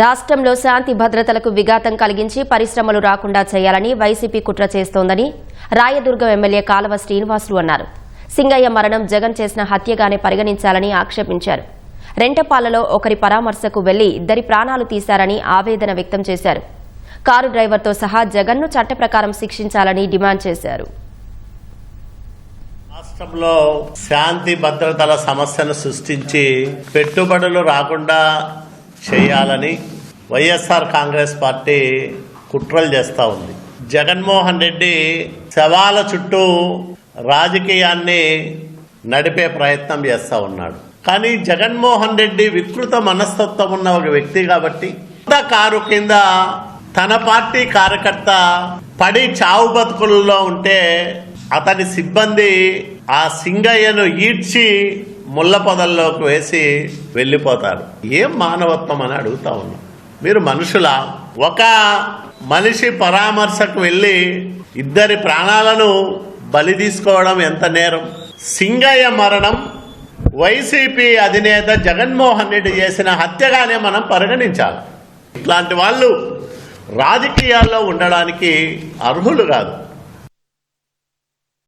రాష్ట్రంలో శాంతి భద్రతలకు విఘాతం కలిగించి పరిశ్రమలు రాకుండా చేయాలని వైసీపీ కుట్ర చేస్తోందని రాయదుర్గం ఎమ్మెల్యే కాలవ శ్రీనివాసులు అన్నారు. సింగయ్య మరణం జగన్ చేసిన హత్యగానే పరిగణించాలని ఆక్షేపించారు. రెంటపాలలో ఒకరి పరామర్శకు వెళ్లి 2 ప్రాణాలు తీశారని ఆవేదన వ్యక్తం చేశారు. కారు డ్రైవర్తో సహా జగన్ను చట్ట ప్రకారం శిక్షించాలని డిమాండ్ చేశారు. రాష్ట్రంలో శాంతి భద్రతల సమస్యను సృష్టించి పెట్టుబడులు రాకుండా చేయాలని వైఎస్ఆర్ కాంగ్రెస్ పార్టీ కుట్రలు చేస్తూ ఉంది. జగన్మోహన్ రెడ్డి శవాల చుట్టూ రాజకీయాన్ని నడిపే ప్రయత్నం చేస్తూ ఉన్నాడు. కానీ జగన్మోహన్ రెడ్డి వికృత మనస్తత్వం ఉన్న ఒక వ్యక్తి కాబట్టి కారు కింద తన పార్టీ కార్యకర్త పడి చావు బతుకుల్లో ఉంటే అతని సిబ్బంది ఆ సింగయ్యను ఈడ్చి ముళ్ళ పొదల్లోకి వేసి వెళ్ళిపోతారు. ఏం మానవత్వం అని అడుగుతా ఉన్నాం. మీరు మనుషులా? ఒక మనిషి పరామర్శకు వెళ్ళి 2 ప్రాణాలను బలి తీసుకోవడం ఎంత నేరం? సింగయ్య మరణం వైసీపీ అధినేత జగన్మోహన్ రెడ్డి చేసిన హత్యగానే మనం పరిగణించాలి. ఇట్లాంటి వాళ్ళు రాజకీయాల్లో ఉండడానికి అర్హులు కాదు.